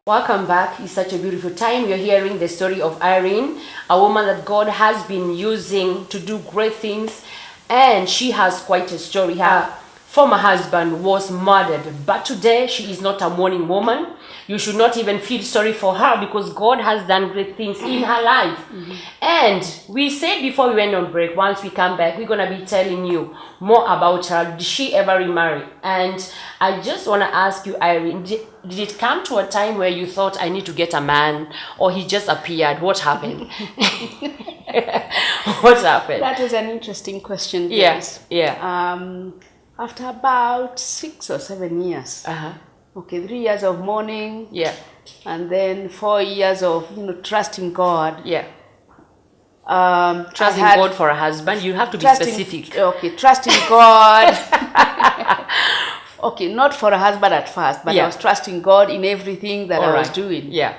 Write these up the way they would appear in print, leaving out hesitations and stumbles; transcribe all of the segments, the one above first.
Welcome back. It's such a beautiful time. You're hearing the story of Irene, a woman that God has been using to do great things, and she has quite a story. Her former husband was murdered, but today she is not a mourning woman. You should not even feel sorry for her because God has done great things in her life. And we said before we went on break, once we come back, we're going to be telling you more about her. Did she ever remarry? And I just want to ask you, Irene, did it come to a time where you thought, I need to get a man, or he just appeared? What happened? What happened? That is an interesting question. Yes, yeah. After about 6 or 7 years, okay, 3 years of mourning, Yeah, and then 4 years of trusting God. yeah. Trusting Trusting God for a husband, you have to be specific. Okay, trusting God. Okay, not for a husband at first, but Yeah. I was trusting God in everything that I was doing. Yeah.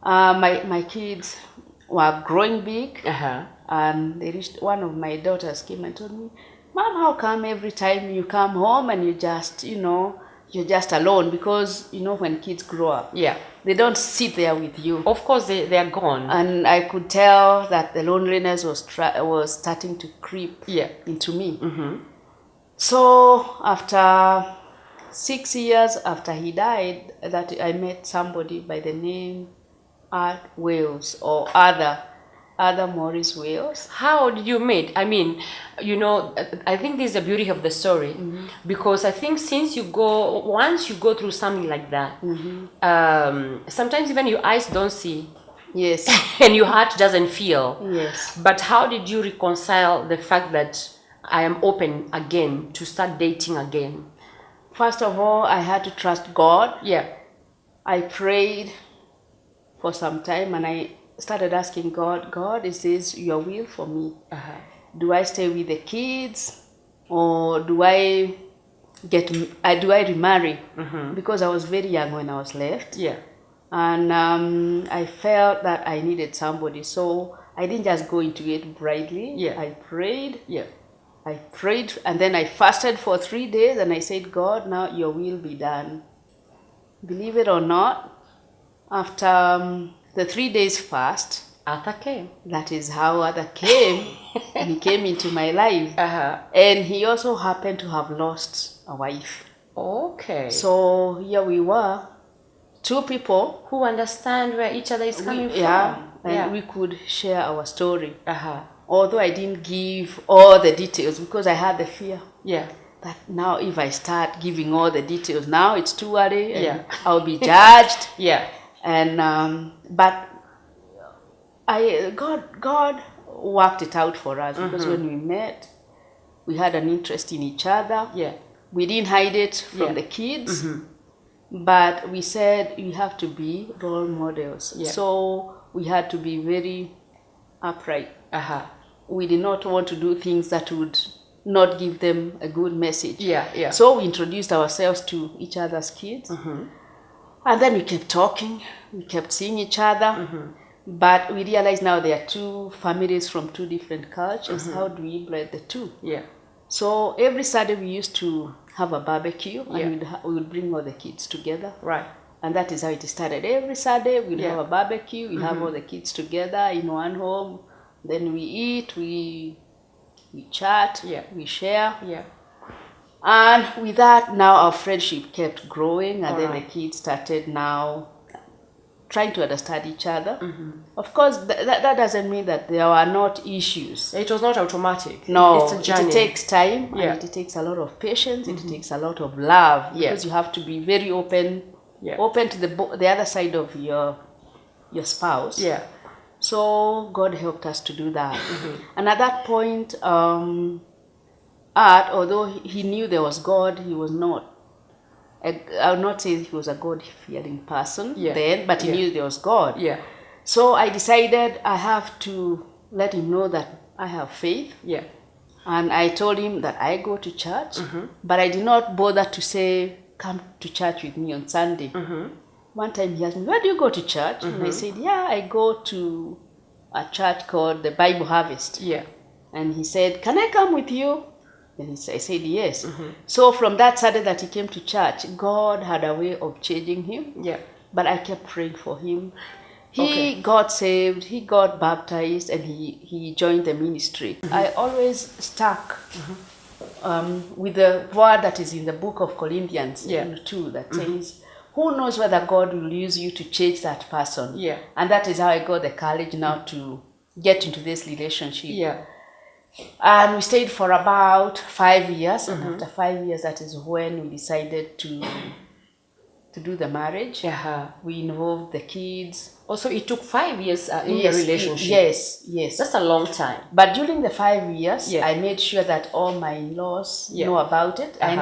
My kids were growing big, Uh-huh. and they reached. One of my daughters came and told me, "Mom, how come every time you come home and you just, you're just alone?" Because when kids grow up, Yeah. they don't sit there with you. Of course, they are gone. And I could tell that the loneliness was starting to creep Yeah. into me. Mm-hmm. So after 6 years after he died, that I met somebody by the name Art Wales, or other Maurice Wales. How did you meet? I mean, I think this is the beauty of the story, because I think once you go through something like that, sometimes even your eyes don't see. Yes. And your heart doesn't feel. Yes. But how did you reconcile the fact that I am open again to start dating again? First of all, I had to trust God. Yeah. I prayed for some time, and I started asking God, is this your will for me? Do I stay with the kids, or do I remarry? Because I was very young when I was left. Yeah. And I felt that I needed somebody, so I didn't just go into it blindly. Yeah. I prayed. Yeah. I prayed, and then I fasted for 3 days, and I said, "God, now your will be done." Believe it or not, after the 3 days fast, Arthur came. that is how Arthur came. He came into my life. And he also happened to have lost a wife. Okay. So here we were, two people who understand where each other is coming from. And we could share our story. Although I didn't give all the details because I had the fear. Yeah. That now if I start giving all the details, now it's too early and I'll be judged. Yeah. And but God worked it out for us, because when we met, we had an interest in each other. Yeah. We didn't hide it from the kids, but we said we have to be role models. Yeah. So we had to be very upright. We did not want to do things that would not give them a good message. Yeah. So we introduced ourselves to each other's kids. And then we kept talking, we kept seeing each other, but we realized now there are two families from two different cultures. How do we blend the two? Yeah. So every Saturday we used to have a barbecue, and we would bring all the kids together. Right. And that is how it started. Every Saturday we'd have a barbecue, we have all the kids together in one home, then we eat, we chat, we share. Yeah. And with that, now our friendship kept growing, and then the kids started now trying to understand each other. Of course, that doesn't mean that there are not issues. It was not automatic. No, it's a journey. It takes time, Yeah. and it takes a lot of patience, it takes a lot of love, because you have to be very open, open to the other side of your spouse. Yeah. So God helped us to do that. And at that point, Art, although he knew there was God, he was not. I would not say he was a God-fearing person then, but he knew there was God. Yeah. So I decided I have to let him know that I have faith. Yeah. And I told him that I go to church, but I did not bother to say, "Come to church with me on Sunday." One time he asked me, "Where do you go to church?" And I said, "I go to a church called the Bible Harvest." Yeah. And he said, "Can I come with you?" And I said yes. So from that Saturday that he came to church, God had a way of changing him. Yeah. but I kept praying for him. He got saved, he got baptized, and he joined the ministry. I always stuck with the word that is in the book of Corinthians 2 that says, who knows whether God will use you to change that person? And that is how I got the courage now to get into this relationship. And we stayed for about 5 years, and after 5 years, that is when we decided to do the marriage. We involved the kids. Also, it took 5 years in the relationship. Yes. That's a long time. But during the 5 years, I made sure that all my in-laws know about it. I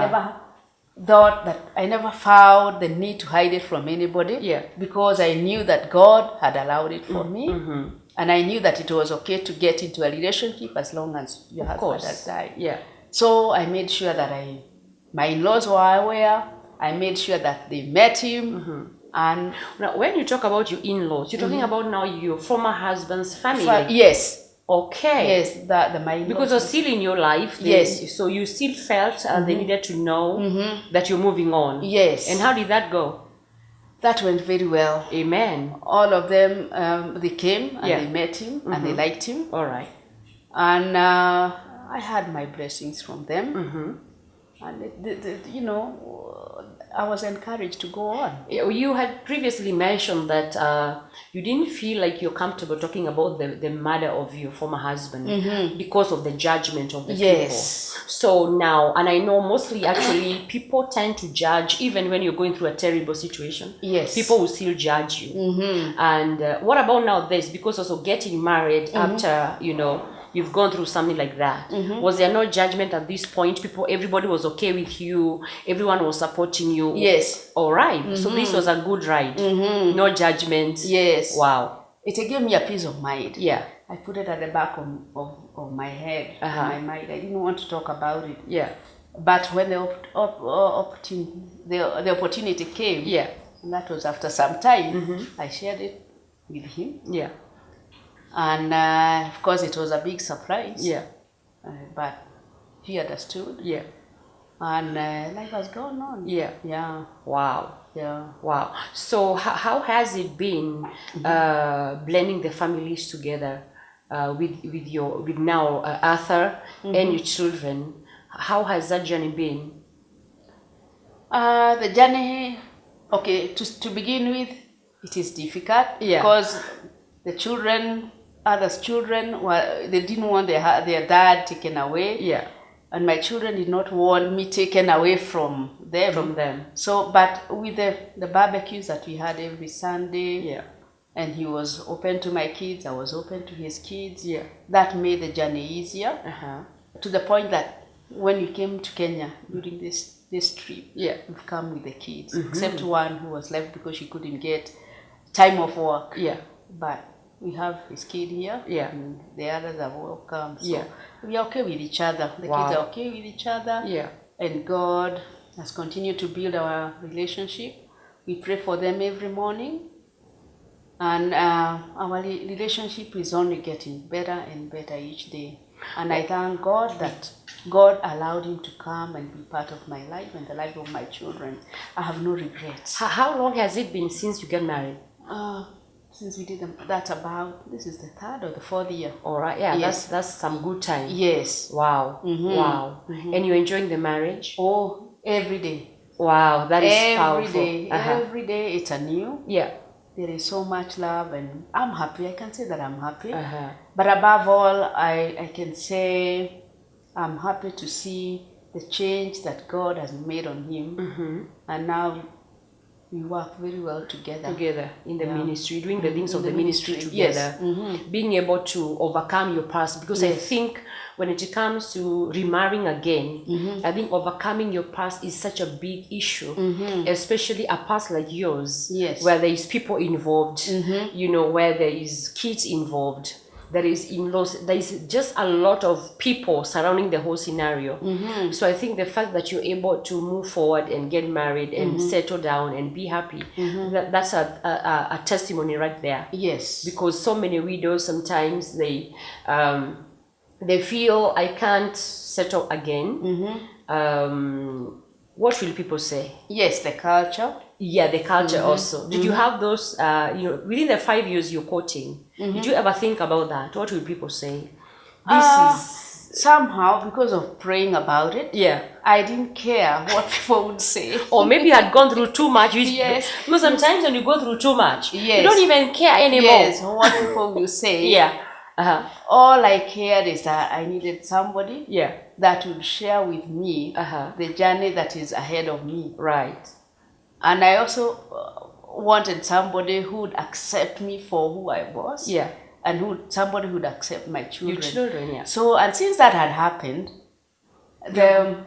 never found the need to hide it from anybody. Because I knew that God had allowed it for me. And I knew that it was okay to get into a relationship as long as your husband has died. So I made sure that my in-laws were aware. I made sure that they met him. And now, when you talk about your in-laws, you're talking about now your former husband's family. Yes. Okay. Yes, my in-laws. Because they're still in your life. Yes. So you still felt they needed to know that you're moving on. Yes. And how did that go? That went very well. Amen. All of them, they came and they met him and they liked him. All right. And I had my blessings from them. And, I was encouraged to go on. You had previously mentioned that you didn't feel like you're comfortable talking about the murder of your former husband because of the judgment of the people. So now, and I know mostly actually people tend to judge even when you're going through a terrible situation. People will still judge you. And what about now this? Because also getting married after, you've gone through something like that. Was there no judgment at this point? Everybody was okay with you. Everyone was supporting you. Yes. All right. So this was a good ride. No judgment. Yes. Wow. It gave me a peace of mind. Yeah. I put it at the back of my head, my mind. I didn't want to talk about it. Yeah. But when the opportunity came, and that was after some time, I shared it with him. Yeah. And of course, it was a big surprise. Yeah. But he understood. Yeah. And life has gone on. Yeah. Yeah. Wow. Yeah. Wow. So how has it been blending the families together with now Arthur and your children? How has that journey been? The journey, to begin with, it is difficult because the children, others' children, they didn't want their dad taken away. Yeah. And my children did not want me taken away from them. So, but with the barbecues that we had every Sunday, and he was open to my kids, I was open to his kids. Yeah. That made the journey easier. To the point that when we came to Kenya during this trip, we've come with the kids, except one who was left because she couldn't get time off work. Yeah. But we have his kid here, and the others are welcome. So we are okay with each other. The kids are okay with each other. Yeah. And God has continued to build our relationship. We pray for them every morning. And our relationship is only getting better and better each day. And I thank God that God allowed him to come and be part of my life and the life of my children. I have no regrets. How long has it been since you got married? Since we did that this is the 3rd or the 4th year. All right, yeah, yes. That's some good time. Yes. Wow, wow. And you're enjoying the marriage? Oh, every day. Wow, that is powerful. Every day it's anew. Yeah. There is so much love and I'm happy. I can say that I'm happy. But above all, I can say I'm happy to see the change that God has made on him. And now we work very well together in the ministry, doing the things of the ministry together. Being able to overcome your past, because I think when it comes to remarrying again, I think overcoming your past is such a big issue, especially a past like yours, where there is people involved, where there is kids involved, there is in-laws, there is just a lot of people surrounding the whole scenario. So I think the fact that you're able to move forward and get married and settle down and be happy, that's a testimony right there. Yes. Because so many widows sometimes they feel I can't settle again. What will people say? Yes, the culture. Yeah, the culture also. Did you have those, within the 5 years you're courting, did you ever think about that? What will people say? This is... Somehow, because of praying about it, Yeah. I didn't care what people would say. Or maybe you had gone through too much. Yes. Because sometimes when you go through too much, Yes. you don't even care anymore. Yes, what people will say. Yeah. Uh-huh. All I cared is that I needed somebody Yeah. that would share with me the journey that is ahead of me. Right. And I also wanted somebody who would accept me for who I was. Yeah. And somebody who would accept my children. Your children, yeah. So, and since that had happened,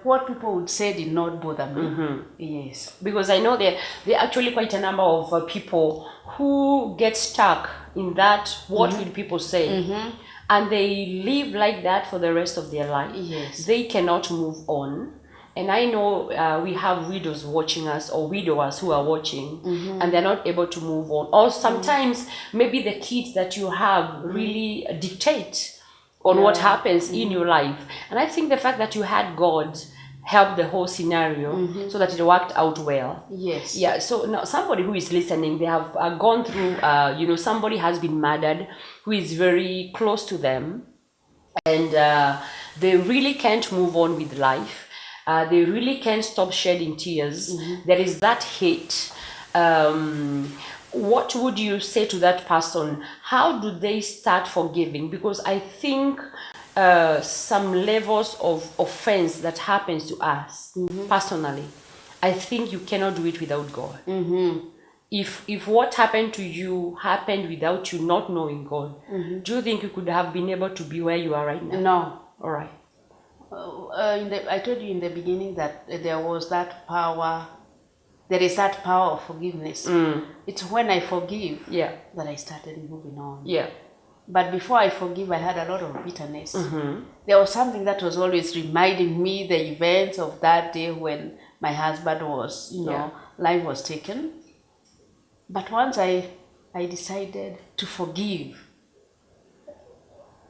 what people would say did not bother me. Yes. Because I know there are actually quite a number of people who get stuck in that, what will people say? And they live like that for the rest of their life. Yes. They cannot move on. And I know we have widows watching us, or widowers who are watching, and they're not able to move on. Or sometimes maybe the kids that you have really dictate on what happens in your life. And I think the fact that you had God help the whole scenario so that it worked out well. Yes. Yeah. So now somebody who is listening, they have gone through, somebody has been murdered who is very close to them, and they really can't move on with life. They really can't stop shedding tears. There is that hate. What would you say to that person? How do they start forgiving? Because I think some levels of offense that happens to us personally, I think you cannot do it without God. If what happened to you happened without you not knowing God, do you think you could have been able to be where you are right now? No. All right. I told you in the beginning that there was that power. There is that power of forgiveness. It's when I forgive that I started moving on. Yeah. But before I forgive, I had a lot of bitterness. There was something that was always reminding me the events of that day when my husband was, life was taken. But once I decided to forgive,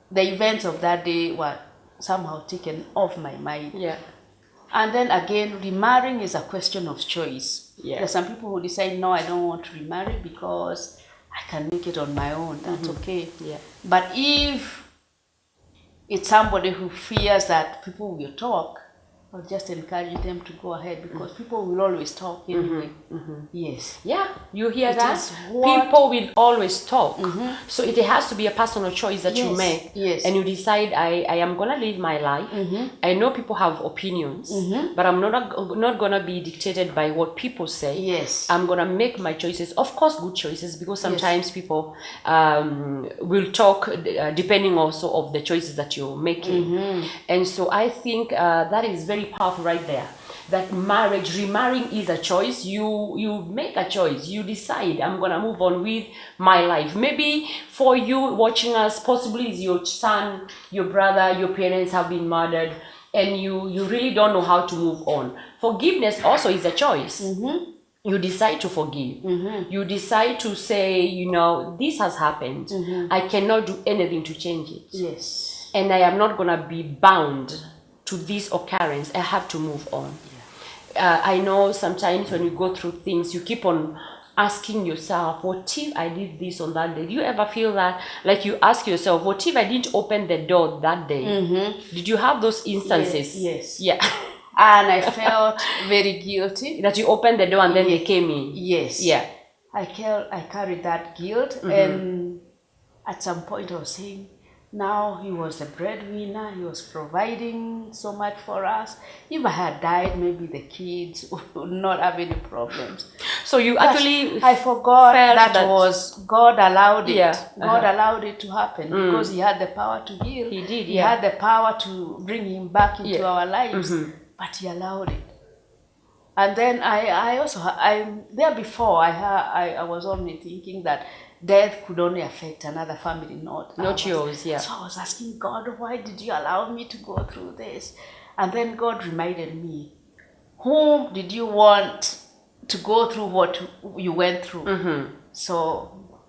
the events of that day were somehow taken off my mind. Yeah. And then again, remarrying is a question of choice. Yeah. There are some people who decide, no, I don't want to remarry because I can make it on my own. That's okay. Yeah. But if it's somebody who fears that people will talk, I'll just encourage them to go ahead, because people will always talk anyway. Yes. Yeah, you hear that? People will always talk. So it has to be a personal choice that you make. Yes. And you decide, I am going to live my life. I know people have opinions, but I'm not going to be dictated by what people say. Yes. I'm going to make my choices. Of course, good choices, because sometimes people will talk depending also of the choices that you're making. And so I think that is very powerful right there, that remarrying is a choice. You make a choice. You decide, I'm gonna move on with my life. Maybe for you watching us, possibly is your son, your brother, your parents have been murdered, and you really don't know how to move on. Forgiveness also is a choice. You decide to forgive. You decide to say, this has happened. I cannot do anything to change it. Yes. And I am not gonna be bound to this occurrence. I have to move on. I know sometimes when you go through things, you keep on asking yourself, what if I did this on that day? Do you ever feel that, like you ask yourself, what if I didn't open the door that day? Did you have those instances? Yes. Yeah. And I felt very guilty. That you opened the door and then they came in? Yes. Yeah. I carried that guilt, and at some point I was saying, now he was the breadwinner, he was providing so much for us. If I had died, maybe the kids would not have any problems. So you actually... I forgot that was God allowed it. Yeah. God allowed it to happen because he had the power to heal. He did, He had the power to bring him back into our lives, but he allowed it. And then I was only thinking that death could only affect another family, not yours. Yeah. So I was asking God, why did you allow me to go through this? And then God reminded me, whom did you want to go through what you went through? So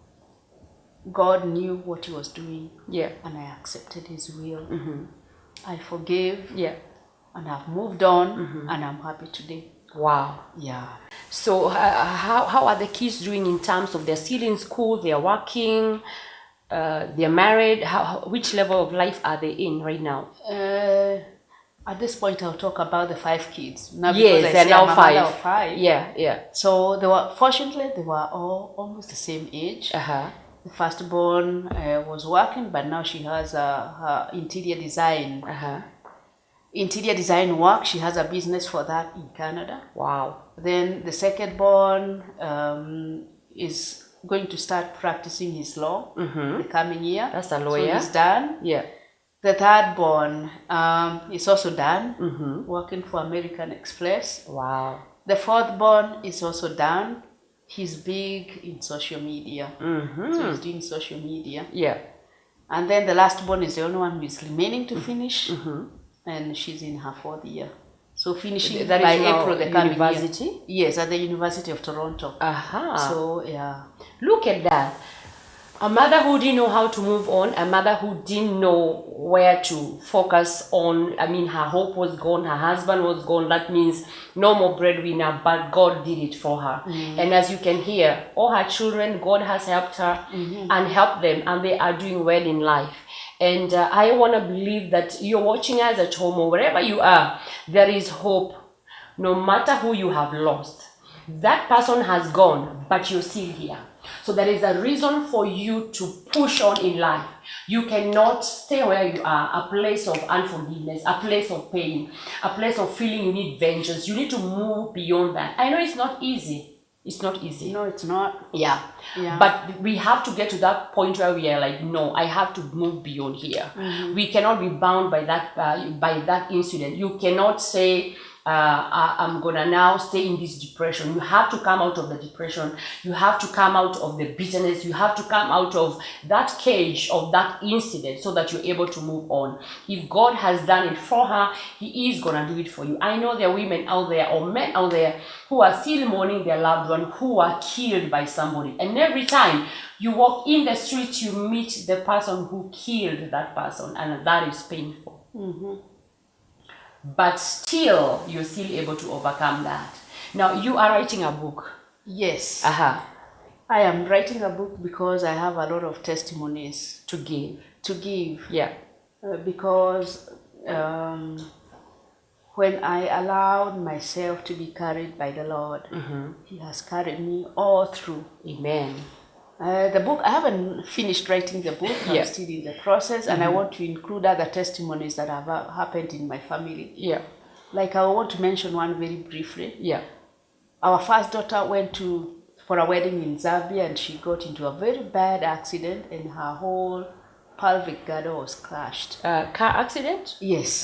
God knew what he was doing. Yeah. And I accepted his will. I forgave. Yeah. And I've moved on, and I'm happy today. Wow. Yeah. So how are the kids doing in terms of they're still in school, they're working, they're married? Which level of life are they in right now? At this point, I'll talk about the 5 kids. Now, Yes, they're now 5. 5. Yeah. So fortunately, they were all almost the same age. The firstborn was working, but now she has her interior design. Interior design work. She has a business for that in Canada. Wow. Then the secondborn is going to start practicing his law the coming year. That's a lawyer. So he's done. Yeah. The thirdborn is also done, working for American Express. Wow. The fourthborn is also done. He's big in social media. So he's doing social media. Yeah. And then the lastborn is the only one who is remaining to finish. And she's in her 4th year. So finishing that by is April the coming university? Year. Yes, at the University of Toronto. So, yeah. Look at that. A mother who didn't know how to move on, a mother who didn't know where to focus on. I mean, her hope was gone, her husband was gone. That means no more breadwinner, but God did it for her. And as you can hear, all her children, God has helped her and helped them, and they are doing well in life. And I want to believe that you're watching us at home or wherever you are, there is hope. No matter who you have lost, that person has gone, but you're still here. So there is a reason for you to push on in life. You cannot stay where you are, a place of unforgiveness, a place of pain, a place of feeling you need vengeance. You need to move beyond that. I know it's not easy. It's not easy. No, it's not. Yeah. But we have to get to that point where we are like, no, I have to move beyond here. We cannot be bound by that incident. You cannot say, I'm gonna now stay in this depression. You have to come out of the depression. You have to come out of the bitterness. You have to come out of that cage of that incident so that you're able to move on. If God has done it for her, He is gonna do it for you. I know there are women out there or men out there who are still mourning their loved one who are killed by somebody. And every time you walk in the street, you meet the person who killed that person, and that is painful. But still, you're still able to overcome that. Now, you are writing a book. Yes. I am writing a book because I have a lot of testimonies to give. Yeah. Because when I allowed myself to be carried by the Lord, He has carried me all through. Amen. The book, I haven't finished writing the book. I'm still in the process, and I want to include other testimonies that have happened in my family. Yeah. Like, I want to mention one very briefly. Yeah. Our first daughter went for a wedding in Zambia, and she got into a very bad accident, and her whole pelvic girdle was crushed. Car accident? Yes.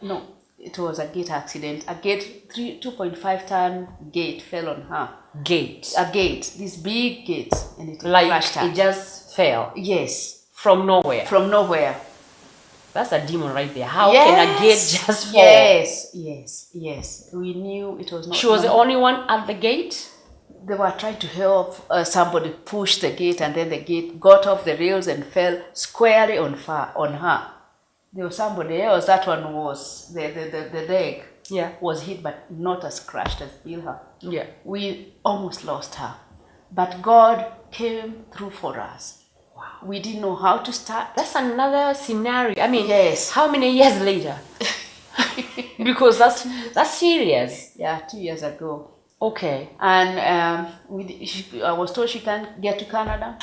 No, it was a gate accident. A gate, 2.5-ton gate fell on her. Gate? A gate, this big gate, and it crushed her. It just fell? Yes. From nowhere? From nowhere. That's a demon right there. How can a gate just fall? Yes. We knew it was not. She was the only one at the gate? They were trying to help somebody push the gate, and then the gate got off the rails and fell squarely on her. There was somebody else. That one was the leg. Yeah. Was hit, but not as crushed as her. Yeah. We almost lost her, but God came through for us. Wow. We didn't know how to start. That's another scenario. I mean, yes. How many years later? Because that's serious. Yeah, 2 years ago. Okay. And I was told she can't get to Canada,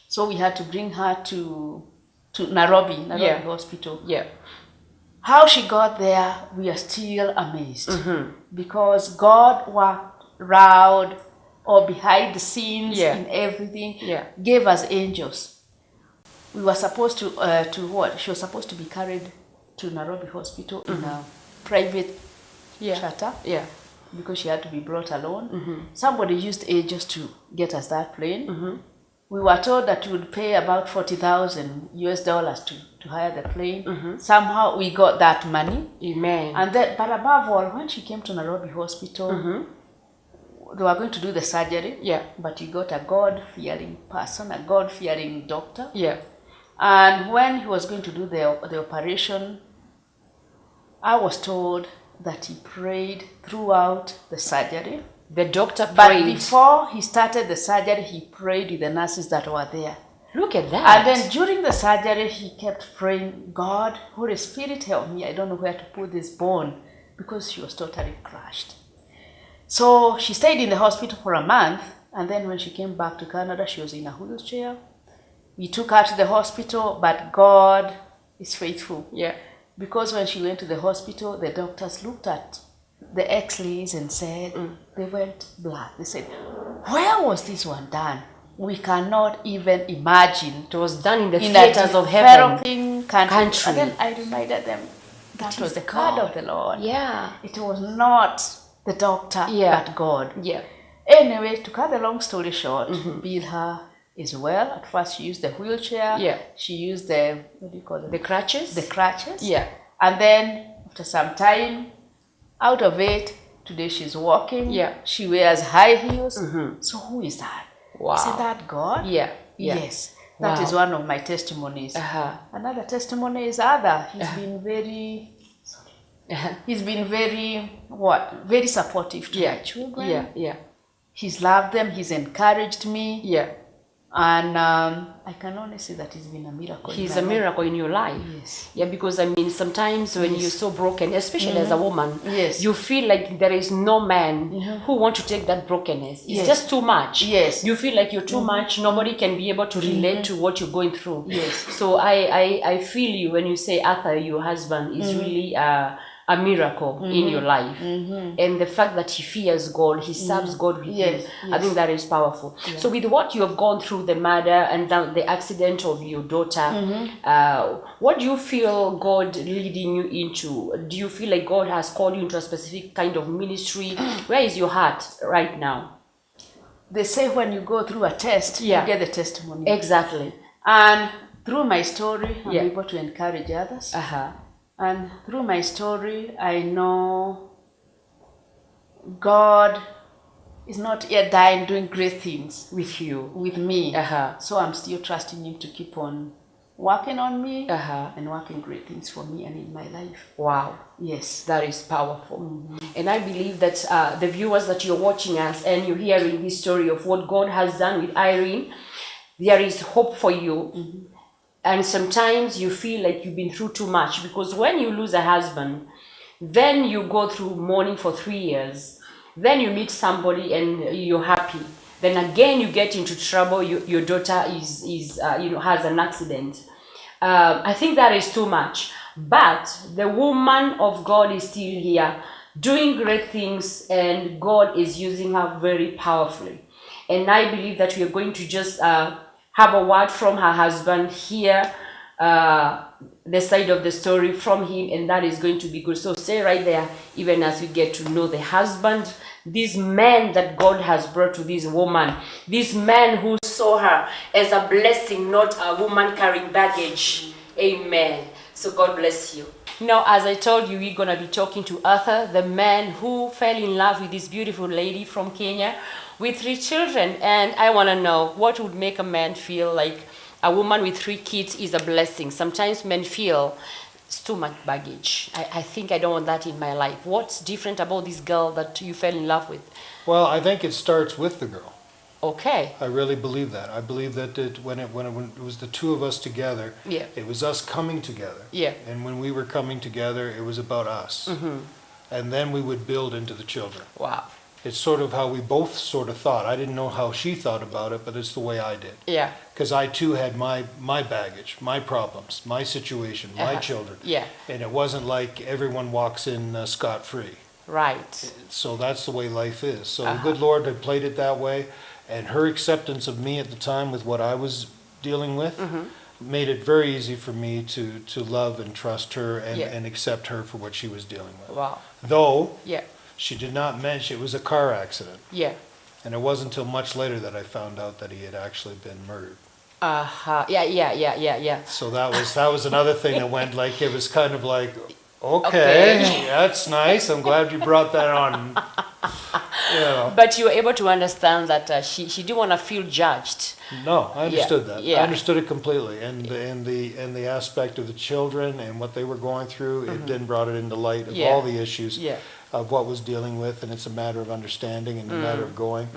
so we had to bring her to Nairobi Hospital. Yeah. How she got there, we are still amazed, because God worked around or behind the scenes in everything. Yeah. Gave us angels. We were supposed to what? She was supposed to be carried to Nairobi Hospital in a private charter. Yeah. Because she had to be brought alone. Somebody used angels to get us that plane. We were told that we would pay about $40,000 to hire the plane. Somehow we got that money. Amen. And but above all, when she came to Nairobi Hospital, they were going to do the surgery. Yeah. But you got a God-fearing person, a God-fearing doctor. Yeah. And when he was going to do the operation, I was told that he prayed throughout the surgery. The doctor But prayed. before he started the surgery, he prayed with the nurses that were there. Look at that. And then during the surgery, he kept praying, God, Holy Spirit, help me. I don't know where to put this bone, because she was totally crushed. So she stayed in the hospital for a month. And then when she came back to Canada, she was in a wheelchair. We took her to the hospital, but God is faithful. Yeah. Because when she went to the hospital, the doctors looked at the x-rays and said, they went black. They said, where was this one done? We cannot even imagine. It was done in the theaters of heaven. Developing country. And then I reminded them, that was the God. God of the Lord. Yeah. It was not the doctor, but God. Yeah. Anyway, to cut the long story short, Bilha is well. At first, she used the wheelchair. Yeah. She used the, what do you call it? The crutches? The crutches. Yeah. And then, after some time, out of it, today she's walking. Yeah. She wears high heels. So who is that? Wow. Isn't that God? Yeah. Yeah. Yes. That Wow. is one of my testimonies. Another testimony is Ada. He's been very... He's been very supportive to my children. Yeah, yeah. He's loved them. He's encouraged me. Yeah. And I can only say that he's been a miracle. He's a miracle in your life. Yes. Yeah, because I mean, sometimes when you're so broken, especially as a woman, Yes. you feel like there is no man who want to take that brokenness. It's just too much. Yes. You feel like you're too much. Nobody can be able to relate to what you're going through. Yes. So I feel you when you say Arthur, your husband, is really a miracle in your life. And the fact that he fears God, he serves God with you, I think that is powerful. So with what you have gone through, the murder and the accident of your daughter, what do you feel God leading you into? Do you feel like God has called you into a specific kind of ministry? Where is your heart right now? They say when you go through a test, you get the testimony. Exactly. And through my story, I'm able to encourage others. And through my story, I know God is not yet dying doing great things with you, with me. So I'm still trusting Him to keep on working on me and working great things for me and in my life. Wow. Yes. That is powerful. And I believe that the viewers that you're watching us and you're hearing this story of what God has done with Irene, there is hope for you. And sometimes you feel like you've been through too much, because when you lose a husband, then you go through mourning for 3 years. Then you meet somebody and you're happy. Then again you get into trouble. Your daughter has an accident. I think that is too much. But the woman of God is still here, doing great things, and God is using her very powerfully. And I believe that we are going to just have a word from her husband here, the side of the story from him, and that is going to be good. So stay right there, even as we get to know the husband, this man that God has brought to this woman, this man who saw her as a blessing, not a woman carrying baggage. Amen. So God bless you. Now, as I told you, we're going to be talking to Arthur, the man who fell in love with this beautiful lady from Kenya with 3 children. And I want to know, what would make a man feel like a woman with 3 kids is a blessing? Sometimes men feel it's too much baggage. I think I don't want that in my life. What's different about this girl that you fell in love with? Well, I think it starts with the girl. Okay. I really believe that. I believe that when it was the 2 of us together, it was us coming together. Yeah. And when we were coming together, it was about us. And then we would build into the children. Wow. It's sort of how we both sort of thought. I didn't know how she thought about it, but it's the way I did. Yeah. Because I too had my baggage, my problems, my situation, my children. Yeah. And it wasn't like everyone walks in scot-free. Right. So that's the way life is. So the good Lord had played it that way, and her acceptance of me at the time with what I was dealing with made it very easy for me to love and trust her and accept her for what she was dealing with. Wow. Though Yeah. she did not mention it was a car accident. Yeah. And it wasn't until much later that I found out that he had actually been murdered. Yeah. So that was another thing that went like, it was kind of like, okay. That's nice. I'm glad you brought that on. You know. But you were able to understand that she didn't want to feel judged. No, I understood that. yeah. I understood it completely, and the aspect of the children and what they were going through. It then brought it into light of Yeah. all the issues Yeah. of what was dealing with, and it's a matter of understanding and a matter of going.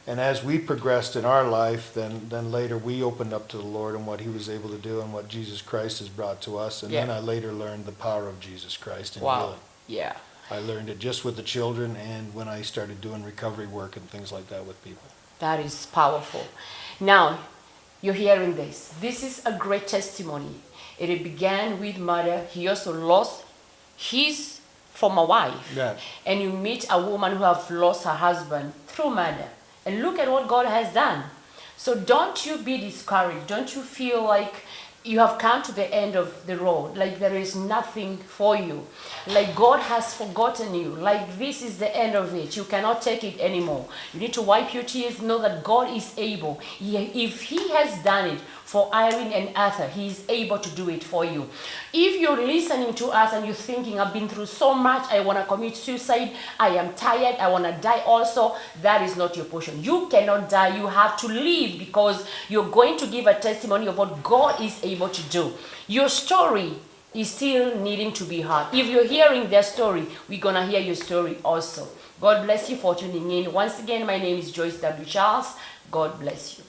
And as we progressed in our life, then later we opened up to the Lord and what He was able to do and what Jesus Christ has brought to us. And then Yeah. I later learned the power of Jesus Christ in Wow. healing. Yeah. I learned it just with the children and when I started doing recovery work and things like that with people. That is powerful. Now, you're hearing this. This is a great testimony. It began with murder. He also lost his former wife. Yeah. And you meet a woman who have lost her husband through murder. And look at what God has done. So don't you be discouraged. Don't you feel like you have come to the end of the road, like there is nothing for you, like God has forgotten you, like this is the end of it, you cannot take it anymore. You need to wipe your tears, know that God is able. If He has done it for Irene and Arthur, He is able to do it for you. If you're listening to us and you're thinking, I've been through so much, I want to commit suicide, I am tired, I want to die also, that is not your portion. You cannot die, you have to live, because you're going to give a testimony of what God is able to do. Your story is still needing to be heard. If you're hearing their story, we're going to hear your story also. God bless you for tuning in. Once again, my name is Joyce W. Charles. God bless you.